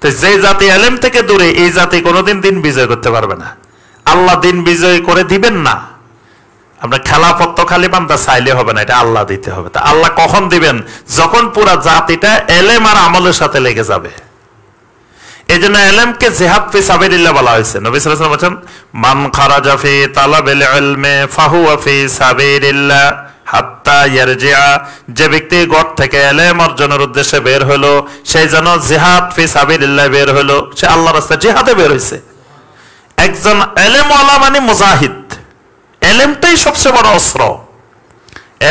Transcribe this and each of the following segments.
তো যে জাতি এলেম থেকে দূরে, এই জাতি কোনোদিন দিন বিজয় করতে পারবে না। আল্লাহ দিন বিজয় করে দিবেন না। আমরা খেলাফত তো খালি বান্দা চাইলে হবে না, এটা আল্লাহ দিতে হবে। তা আল্লাহ কখন দিবেন? যখন পুরা জাতিটা এলেম আর আমলের সাথে লেগে যাবে। এই জন্য এলেমকে জিহাদ ফি সাবিলিল্লাহ বলা হয়েছে। নবী সাল্লাল্লাহু আলাইহি ওয়াসাল্লাম বলেন, মান খারাজা ফি তালাবিল ইলমি ফাহুয়া ফি সাবিলিল্লাহ হাত্তা ইয়ারজিআ। যে ব্যক্তি ঘর থেকে এলেম অর্জনের উদ্দেশ্যে বের হলো, সেই যেন জিহাদ ফি সাবিলিল্লাহ বের হলো, সে আল্লাহর রাস্তায় জিহাদে বের হয়েছে। একজন এলেমওয়ালা মানে মুজাহিদ। এলেমটাই সবচেয়ে বড় অস্ত্র।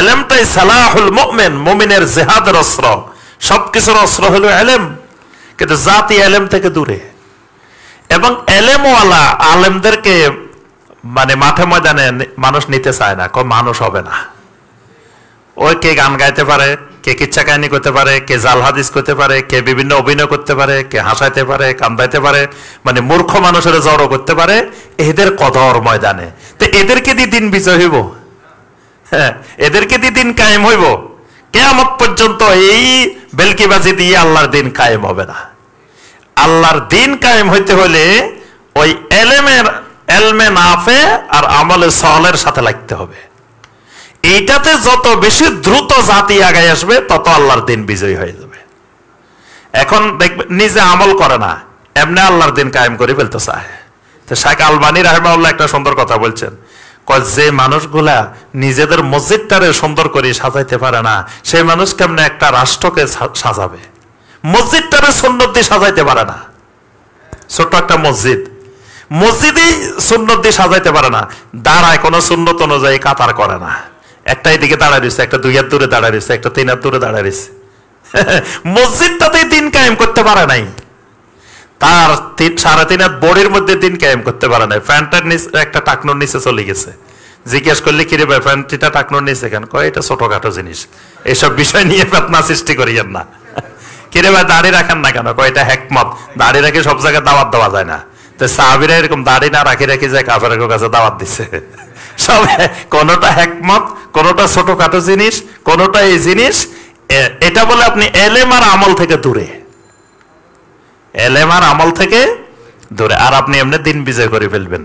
এলেমটাই সালাহুল মুমিন, মুমিনের জিহাদের অস্ত্র। সবকিছুর অস্ত্র হলো এলেম। কিন্তু জাতি এলেম থেকে দূরে, এবং এলেমওয়ালা আলেমদেরকে মানে মাঠে ময়দানে মানুষ নিতে চায় না, মানুষ হবে না। ওই কে গান গাইতে পারে, কে কিচ্ছা কাহিনী করতে পারে, কে জাল হাদিস করতে পারে, কে বিভিন্ন অভিনয় করতে পারে, কে হাসাইতে পারে, কান্দাইতে পারে, মানে মূর্খ মানুষের জড়ো করতে পারে, এদের কদর ময়দানে। তো এদেরকে দিয়ে দিন বিজয় হইব? হ্যাঁ, এদেরকে দিয়ে দিন কায়েম হইব? কিয়ামত পর্যন্ত এই বেলকিবাজি দিয়ে আল্লাহর দিন কায়েম হবে না। আল্লাহর দিন কায়েম হইতে হলে ওই এলমে নাফে আর আমলে সালের সাথে লাগতে হবে। এইটাতে যত বেশি দ্রুত জাতি আগায় আসবে, তত আল্লাহর দিন বিজয়ী হয়ে যাবে। এখন দেখবে নিজে আমল করে না, এমনি আল্লাহর দিন কায়েম করে ফেলতে চায়। তো শেখ আলবানী রাহিমাহুল্লাহ একটা সুন্দর কথা বলছেন, যে মানুষগুলা নিজেদের মসজিদটারে সুন্দর করে সাজাইতে পারে না, সেই মানুষ কেমনে একটা রাষ্ট্রকে সাজাবে? মসজিদটারে সুন্নত দিয়ে সাজাইতে পারে না, ছোট্ট একটা মসজিদই সুন্নত দিয়ে সাজাইতে পারে না, দাঁড়ায় কোনো সুন্নত অনুযায়ী কাতার করে না, একটা এদিকে দাঁড়ায় রয়েছে, একটা 2 হাত দূরে দাঁড়ায় রয়েছে, একটা 3 হাত দূরে দাঁড়ায় রয়েছে। মসজিদটাতেই দিন কায়েম করতে পারে নাই, তার 3.5 হাত বডির মধ্যে দিন কায়েম করতে পারে নাই। প্যান্টের নিচে একটা টাকনোর নিচে চলে গেছে। জিজ্ঞেস করলে কিরে ভাই প্যান্টটা টাকনোর নিচে কেন? কয় এটা ছোটখাটো জিনিস, এইসব বিষয় নিয়ে ফেতনা সৃষ্টি করিয়েন না। কিরে ভাই দাড়ি রাখেন না কেন? কয় এটা হেকমত, দাড়ি রাখে সব জায়গায় দাওয়াত দেওয়া যায় না। তো সাহাবীরা এরকম দাড়ি না রাখি যায় কাফেরের কাছে দাওয়াত দিচ্ছে। সব কোনটা হেকমত, কোনটা ছোটখাটো জিনিস, কোনটা এই জিনিস। এটা বলে আপনি এলেম আর আমল থেকে দূরে, এলেম আর আমল থেকে দূরে, আর আপনি এমনি দিন বিজয় করে ফেলবেন।